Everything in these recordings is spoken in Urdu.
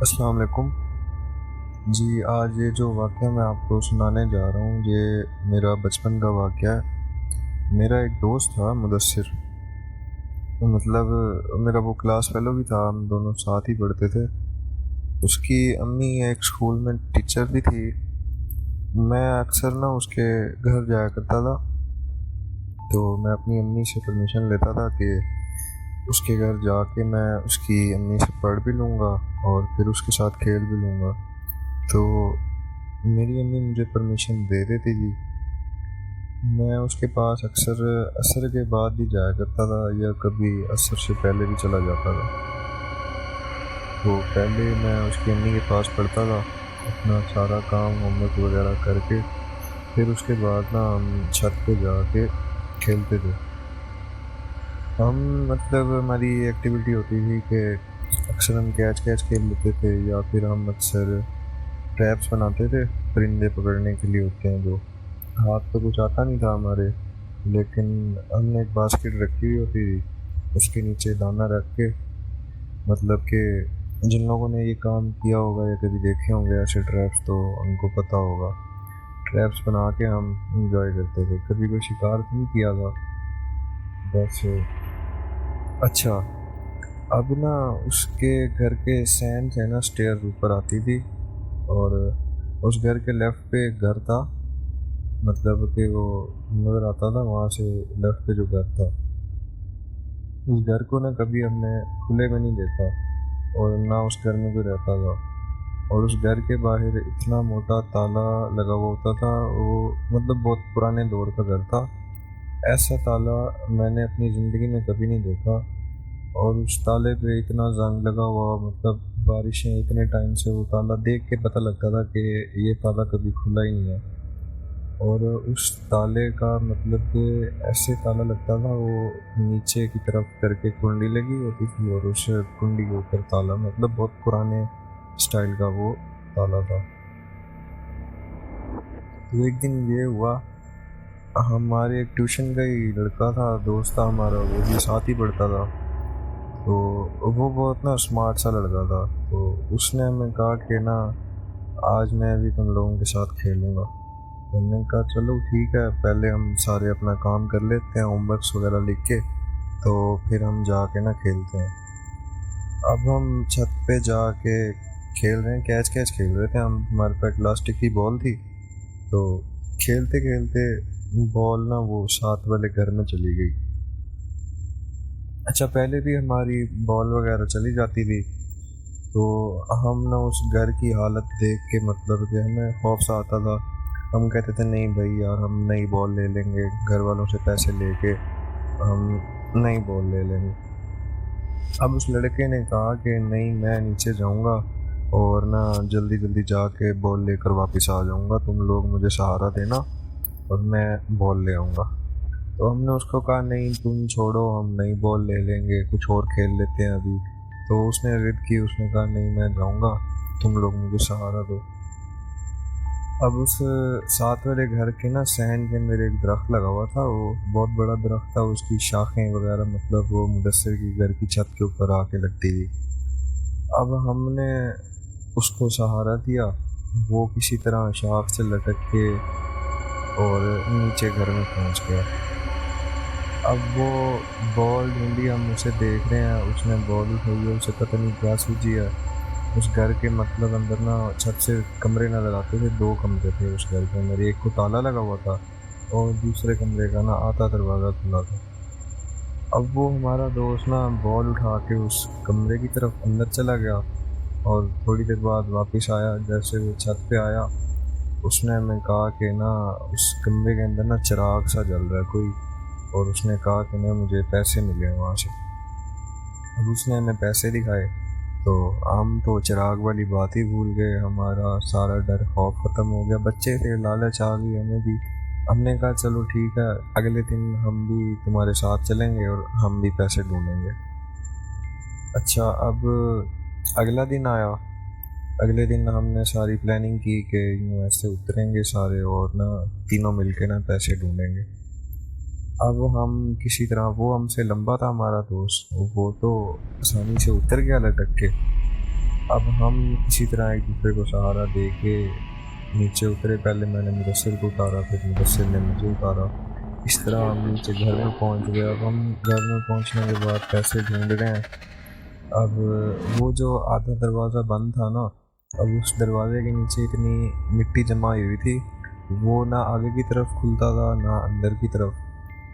السلام علیکم جی۔ آج یہ جو واقعہ میں آپ کو سنانے جا رہا ہوں یہ میرا بچپن کا واقعہ ہے۔ میرا ایک دوست تھا مدثر، مطلب میرا وہ کلاس فیلو بھی تھا، ہم دونوں ساتھ ہی پڑھتے تھے۔ اس کی امی ایک اسکول میں ٹیچر بھی تھی۔ میں اکثر نا اس کے گھر جایا کرتا تھا، تو میں اپنی امی سے پرمیشن لیتا تھا کہ اس کے گھر جا کے میں اس کی امی سے پڑھ بھی لوں گا اور پھر اس کے ساتھ کھیل بھی لوں گا۔ تو میری امی مجھے پرمیشن دے دیتی تھی۔ میں اس کے پاس اکثر عصر کے بعد بھی جایا کرتا تھا، یا کبھی عصر سے پہلے بھی چلا جاتا تھا۔ تو پہلے میں اس کی امی کے پاس پڑھتا تھا، اپنا سارا کام ہوم ورک وغیرہ کر کے، پھر اس کے بعد نا ہم چھت پہ جا کے کھیلتے تھے۔ ہم مطلب ہماری ایکٹیویٹی ہوتی تھی کہ اکثر ہم کیچ کیچ کھیل لیتے تھے، یا پھر ہم اکثر ٹریپس بناتے تھے، پرندے پکڑنے کے لیے ہوتے ہیں جو۔ ہاتھ تو کچھ آتا نہیں تھا ہمارے، لیکن ہم نے ایک باسکٹ رکھی ہوئی ہوتی تھی، اس کے نیچے دانہ رکھ کے، مطلب کہ جن لوگوں نے یہ کام کیا ہوگا یا کبھی دیکھے ہوں گے ایسے ٹریپس تو ان کو پتہ ہوگا۔ ٹریپس بنا کے ہم انجوائے کرتے تھے، کبھی کوئی شکار تو نہیں کیا تھا بس۔ اچھا، اب نا اس کے گھر کے سین سے نا سٹیئر اوپر آتی تھی، اور اس گھر کے لیفٹ پہ ایک گھر تھا، مطلب کہ وہ نظر آتا تھا وہاں سے لیفٹ پہ جو گھر تھا۔ اس گھر کو نا کبھی ہم نے کھلے میں نہیں دیکھا، اور نہ اس گھر میں کوئی رہتا تھا۔ اور اس گھر کے باہر اتنا موٹا تالا لگا ہوا ہوتا تھا، وہ مطلب بہت پرانے دور کا گھر تھا۔ ایسا تالا میں نے اپنی زندگی میں کبھی نہیں دیکھا۔ اور اس تالے پہ اتنا زنگ لگا ہوا، مطلب بارشیں اتنے ٹائم سے وہ تالا دیکھ کے پتہ لگتا تھا کہ یہ تالا کبھی کھلا ہی نہیں ہے۔ اور اس تالے کا مطلب کہ ایسے تالا لگتا تھا، وہ نیچے کی طرف کر کے کنڈی لگی ہوتی تھی، اور اس کنڈی کے اوپر تالا، مطلب بہت پرانے اسٹائل کا وہ تالا تھا۔ تو ایک دن یہ ہوا، ہمارے ایک ٹیوشن کا ہی لڑکا تھا، دوست تھا ہمارا، وہ بھی ساتھ ہی پڑھتا تھا۔ تو وہ بہت نا اسمارٹ سا لڑکا تھا، تو اس نے ہمیں کہا کہ نا آج میں بھی تم لوگوں کے ساتھ کھیلوں گا۔ تو ہم نے کہا چلو ٹھیک ہے، پہلے ہم سارے اپنا کام کر لیتے ہیں، ہوم ورکس وغیرہ لکھ کے، تو پھر ہم جا کے نا کھیلتے ہیں۔ اب ہم چھت پہ جا کے کھیل رہے ہیں، کیچ کیچ کھیل رہے تھے ہم، ہمارے پاس پلاسٹک کی بال تھی۔ تو کھیلتے کھیلتے بال نا وہ ساتھ والے گھر میں چلی گئی۔ اچھا، پہلے بھی ہماری بال وغیرہ چلی جاتی تھی، تو ہم نا اس گھر کی حالت دیکھ کے مطلب کہ ہمیں خوف سا آتا تھا۔ ہم کہتے تھے نہیں بھائی یار، ہم نئی بال لے لیں گے، گھر والوں سے پیسے لے کے ہم نئی بال لے لیں گے۔ اب اس لڑکے نے کہا کہ نہیں، میں نیچے جاؤں گا اور نا جلدی جلدی جا کے بال لے کر واپس آ جاؤں گا، تم لوگ مجھے سہارا دینا اور میں بال لے آؤں گا۔ تو ہم نے اس کو کہا نہیں تم چھوڑو، ہم نئی بال لے لیں گے، کچھ اور کھیل لیتے ہیں ابھی۔ تو اس نے ضد کی، اس نے کہا نہیں میں جاؤں گا، تم لوگ مجھے سہارا دو۔ اب اس ساتھ والے گھر کے نا صحن کے اندر ایک درخت لگا ہوا تھا، وہ بہت بڑا درخت تھا، اس کی شاخیں وغیرہ مطلب وہ مدثر کی گھر کی چھت کے اوپر آ کے لگتی تھی۔ اب ہم نے اس کو سہارا دیا، وہ کسی طرح شاخ سے لٹک کے اور نیچے گھر میں پہنچ گیا۔ اب وہ بال ڈھونڈی، ہم اسے دیکھ رہے ہیں، اس نے بال اٹھائی ہے، اسے پتہ نہیں کیا سوجی ہے۔ اس گھر کے مطلب اندر نا چھت سے کمرے نظر آتے تھے، دو کمرے تھے اس گھر کے اندر، ایک کو تالا لگا ہوا تھا اور دوسرے کمرے کا نا آتا دروازہ کھلا تھا۔ اب وہ ہمارا دوست نا بال اٹھا کے اس کمرے کی طرف اندر چلا گیا، اور تھوڑی دیر بعد واپس آیا۔ جیسے وہ چھت پہ آیا، اس نے ہمیں کہا کہ نا اس کمرے کے اندر نا چراغ سا جل رہا ہے کوئی، اور اس نے کہا کہ نا مجھے پیسے ملے ہیں وہاں سے۔ اب اس نے ہمیں پیسے دکھائے، تو ہم تو چراغ والی بات ہی بھول گئے، ہمارا سارا ڈر خوف ختم ہو گیا، بچے تھے، لالچ آ گئی ہمیں بھی۔ ہم نے کہا چلو ٹھیک ہے، اگلے دن ہم بھی تمہارے ساتھ چلیں گے اور ہم بھی پیسے ڈھونڈیں گے۔ اچھا، اب اگلا دن آیا۔ اگلے دن ہم نے ساری پلاننگ کی کہ یوں ایسے اتریں گے سارے اور نا تینوں مل کے نا پیسے ڈھونڈیں گے۔ اب ہم کسی طرح، وہ ہم سے لمبا تھا ہمارا دوست، وہ تو آسانی سے اتر گیا لٹک کے۔ اب ہم اسی طرح ایک دوسرے کو سہارا دے کے نیچے اترے. پہلے میں نے مدثر کو اتارا، پھر مدثر نے مجھے اتارا. اس طرح ہم نیچے گھر میں پہنچ گئے. اب ہم گھر میں پہنچنے کے بعد پیسے ڈھونڈ رہے ہیں. اب وہ جو آدھا دروازہ بند تھا نا، اب اس دروازے کے نیچے اتنی مٹی جمع ہوئی تھی، وہ نہ آگے کی طرف کھلتا تھا نہ اندر کی طرف.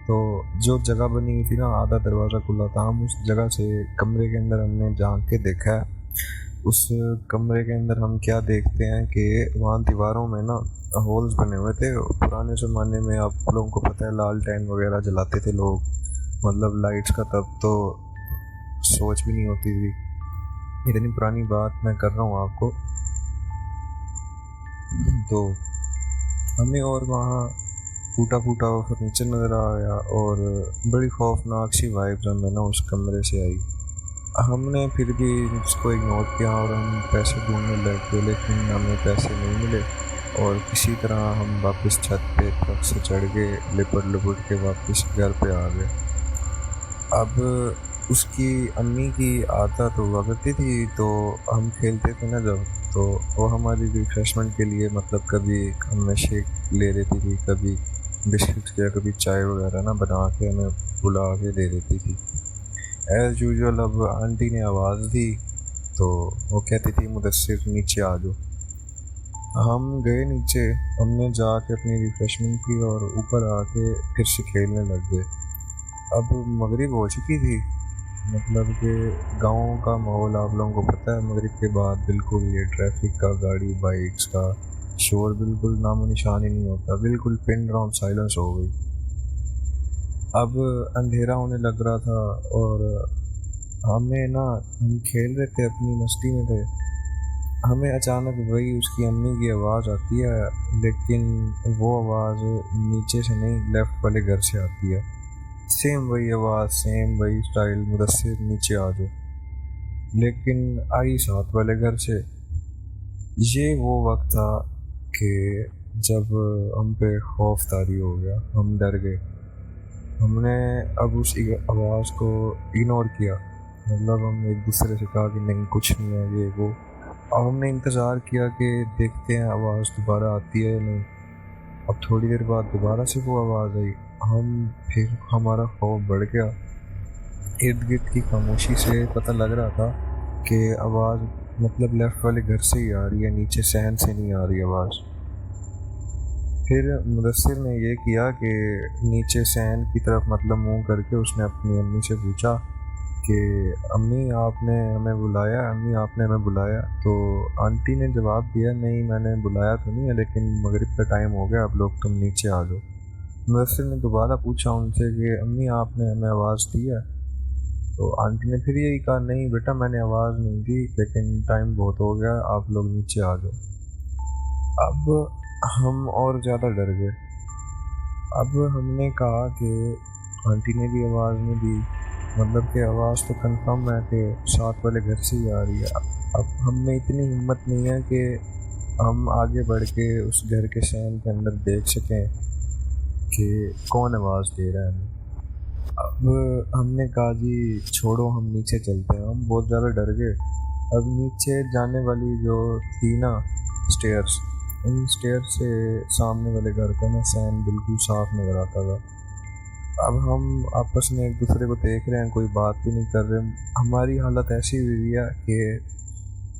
تو جو جگہ بنی ہوئی تھی نا، آدھا دروازہ کھلا تھا. ہم اس جگہ سے کمرے کے اندر ہم نے جھانک کے دیکھا ہے. اس کمرے کے اندر ہم کیا دیکھتے ہیں کہ وہاں دیواروں میں نا ہولز بنے ہوئے تھے. پرانے زمانے میں آپ لوگوں کو پتہ ہے لالٹین وغیرہ جلاتے تھے لوگ، مطلب لائٹس کا تب تو سوچ بھی نہیں ہوتی تھی. اتنی پرانی بات میں کر رہا ہوں آپ کو. تو ہمیں اور وہاں ٹوٹا پھوٹا ہوا فرنیچر نظر آیا اور بڑی خوفناک سی وائبز ہمیں نا اس کمرے سے آئی. ہم نے پھر بھی اس کو اگنور کیا اور ہم پیسے ڈھونڈنے لگ گئے، لیکن ہمیں پیسے نہیں ملے. اور کسی طرح ہم واپس چھت پہ ٹرک سے چڑھ گئے، لپٹ لپٹ کے واپس گھر پہ آ گئے. اب اس کی امی کی عادت ہوا کرتی تھی، تو ہم کھیلتے تھے نا جب، تو وہ ہماری ریفریشمنٹ کے لیے مطلب کبھی ہمیں شیک لے دیتی تھی، کبھی بسکٹ یا کبھی چائے وغیرہ نا بنا کے ہمیں بلا کے دے دیتی تھی ایز یوزول. اب آنٹی نے آواز دی تو وہ کہتی تھی مدثر نیچے آ جاؤ. ہم گئے نیچے، ہم نے جا کے اپنی ریفریشمنٹ کی اور اوپر آ کے پھر سے کھیلنے لگ گئے. اب مغرب ہو چکی تھی، مطلب کہ گاؤں کا ماحول آپ لوگوں کو پتہ ہے، مغرب کے بعد بالکل یہ ٹریفک کا، گاڑی بائکس کا شور بالکل نام و نشان ہی نہیں ہوتا، بالکل پن ڈراپ سائلنس ہو گئی. اب اندھیرا ہونے لگ رہا تھا اور ہمیں نا، ہم کھیل رہے تھے، اپنی مستی میں تھے. ہمیں اچانک وہی اس کی امی کی آواز آتی ہے، لیکن وہ آواز نیچے سے نہیں، لیفٹ والے گھر سے آتی ہے. سیم وہی آواز، سیم وہی سٹائل، مدثر نیچے آ جاؤ، لیکن آئی ساتھ والے گھر سے. یہ وہ وقت تھا کہ جب ہم پہ خوف طاری ہو گیا، ہم ڈر گئے. ہم نے اب اس آواز کو اگنور کیا، مطلب ہم ایک دوسرے سے کہا کہ نہیں کچھ نہیں ہے یہ وہ. اب ہم نے انتظار کیا کہ دیکھتے ہیں آواز دوبارہ آتی ہے یا نہیں. اب تھوڑی دیر بعد دوبارہ سے وہ آواز آئی. پھر ہمارا خوف بڑھ گیا. ارد گرد کی خاموشی سے پتہ لگ رہا تھا کہ آواز مطلب لیفٹ والے گھر سے ہی آ رہی ہے، نیچے صحن سے نہیں آ رہی آواز. پھر مدثر نے یہ کیا کہ نیچے صحن کی طرف مطلب منہ کر کے اس نے اپنی امی سے پوچھا کہ امی آپ نے ہمیں بلایا، امی آپ نے ہمیں بلایا. تو آنٹی نے جواب دیا نہیں میں نے بلایا تو نہیں ہے، لیکن مغرب کا ٹائم ہو گیا، اب لوگ تم نیچے آ جاؤ. مدثر نے دوبارہ پوچھا ان سے کہ امی آپ نے ہمیں آواز دی ہے؟ تو آنٹی نے پھر یہی کہا نہیں بیٹا میں نے آواز نہیں دی، لیکن ٹائم بہت ہو گیا، آپ لوگ نیچے آ جاؤ. اب ہم اور زیادہ ڈر گئے. اب ہم نے کہا کہ آنٹی نے بھی آواز نہیں دی، مطلب کہ آواز تو کنفرم ہے کہ ساتھ والے گھر سے ہی آ رہی ہے. اب ہم میں اتنی ہمت نہیں ہے کہ ہم آگے بڑھ کے اس گھر کے صحن کے اندر دیکھ سکیں کہ کون آواز دے رہا ہے ہمیں. اب ہم نے کہا جی چھوڑو ہم نیچے چلتے ہیں، ہم بہت زیادہ ڈر گئے. اب نیچے جانے والی جو تھی نا اسٹیئرس، ان اسٹیئر سے سامنے والے گھر کا نا صحن بالکل صاف نظر آتا تھا. اب ہم آپس میں ایک دوسرے کو دیکھ رہے ہیں، کوئی بات بھی نہیں کر رہے. ہماری حالت ایسی ہوئی ہے کہ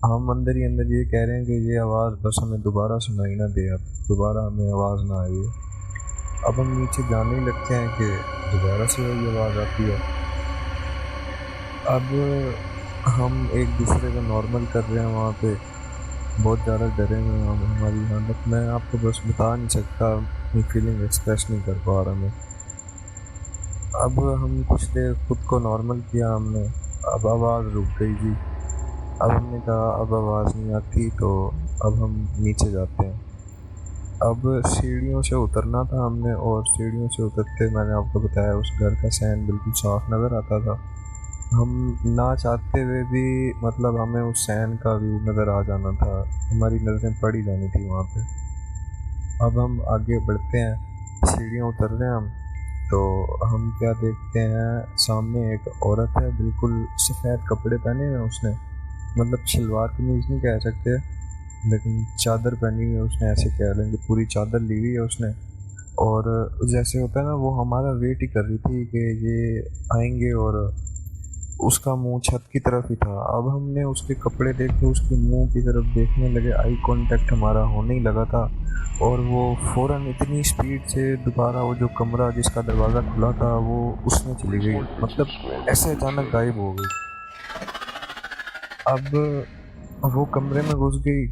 ہم اندر ہی اندر یہ کہہ رہے ہیں کہ یہ آواز بس ہمیں دوبارہ سنائی نہ دے، اب دوبارہ ہمیں آواز نہ آئی. اب ہم نیچے جانے ہی لگتے ہیں کہ دوبارہ سے وہی آواز آتی ہے. اب ہم ایک دوسرے کو نارمل کر رہے ہیں وہاں پہ، بہت زیادہ ڈرے ہوئے ہیں. ہماری حالت میں آپ کو بس بتا نہیں سکتا، اپنی فیلنگ ایکسپریس نہیں کر پا رہا میں. اب ہم کچھ دیر خود کو نارمل کیا ہم نے، اب آواز رک گئی جی. اب ہم نے کہا اب آواز نہیں آتی تو اب ہم نیچے جاتے ہیں. اب سیڑھیوں سے اترنا تھا ہم نے، اور سیڑھیوں سے اترتے میں نے آپ کو بتایا اس گھر کا صحن بالکل صاف نظر آتا تھا. ہم نہ چاہتے ہوئے بھی مطلب ہمیں اس صحن کا ویو نظر آ جانا تھا، ہماری نظریں پڑ ہی جانی تھی وہاں پہ. اب ہم آگے بڑھتے ہیں، سیڑھیاں اتر رہے ہیں ہم، تو ہم کیا دیکھتے ہیں سامنے ایک عورت ہے، بالکل سفید کپڑے پہنے ہیں اس نے، مطلب شلوار قمیض نہیں کہہ سکتے لیکن چادر پہنی ہوئی ہے اس نے، ایسے کہہ لیں کہ پوری چادر لی ہوئی ہے اس نے. اور جیسے ہوتا ہے نا، وہ ہمارا ویٹ ہی کر رہی تھی کہ یہ آئیں گے، اور اس کا منہ چھت کی طرف ہی تھا. اب ہم نے اس کے کپڑے دیکھے، اس کے منہ کی طرف دیکھنے لگے، آئی کانٹیکٹ ہمارا ہونے ہی لگا تھا. اور وہ فوراً اتنی اسپیڈ سے دوبارہ وہ جو کمرہ جس کا دروازہ کھلا تھا وہ اس میں چلی گئی، مطلب ایسے اچانک غائب ہو گئی. اب وہ کمرے میں گھس گئی.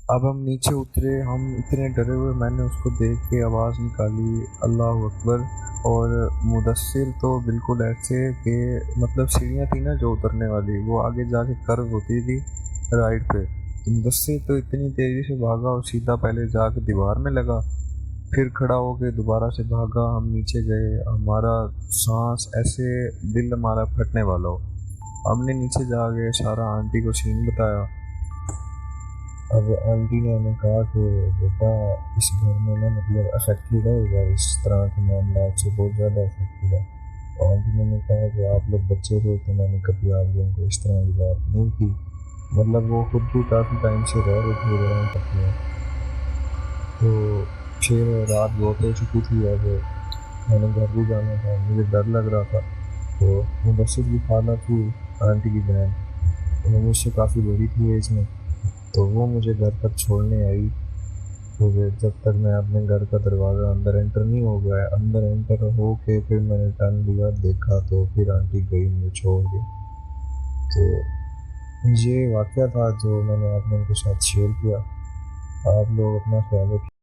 اب ہم نیچے اترے، ہم اتنے ڈرے ہوئے، میں نے اس کو دیکھ کے آواز نکالی اللہ اکبر. اور مدثر تو بالکل ایسے کہ مطلب سیڑھیاں تھیں نا جو اترنے والی، وہ آگے جا کے کرو ہوتی تھی رائٹ پہ، تو مدثر تو اتنی تیزی سے بھاگا اور سیدھا پہلے جا کے دیوار میں لگا، پھر کھڑا ہو کے دوبارہ سے بھاگا. ہم نیچے گئے، ہمارا سانس ایسے دل ہمارا پھٹنے والا ہو. ہم نے نیچے جا کے سارا آنٹی کو سین بتایا. اب آنٹی نے ہمیں کہا کہ بیٹا اس گھر میں نا مطلب افیکٹڈ ہے گا اس طرح کے معاملات سے، بہت زیادہ افیکٹڈ ہے. آنٹی نے ہمیں کہا کہ آپ لوگ بچے تھے تو میں نے کبھی آپ لوگوں کو اس طرح کی بات نہیں کی. مطلب وہ خود بھی کافی ٹائم سے رہ رہے تھے وغیرہ کرتے ہیں. تو پھر رات بہت ہو چکی تھی، اب میں نے گھر بھی جانا تھا، مجھے ڈر لگ رہا تھا. تو مدثر کی خالہ تھی آنٹی کی بہن، وہ مجھ سے کافی بڑی تھی ایج میں، تو وہ مجھے گھر تک چھوڑنے آئی. تو جب تک میں اپنے گھر کا دروازہ اندر انٹر نہیں ہو گیا، اندر انٹر ہو کے پھر میں نے ٹرن لیا دیکھا تو پھر آنٹی گئی مجھے چھوڑ کے. تو یہ واقعہ تھا جو میں نے آپ لوگوں کے ساتھ شیئر کیا. آپ لوگ اپنا خیال رکھیں.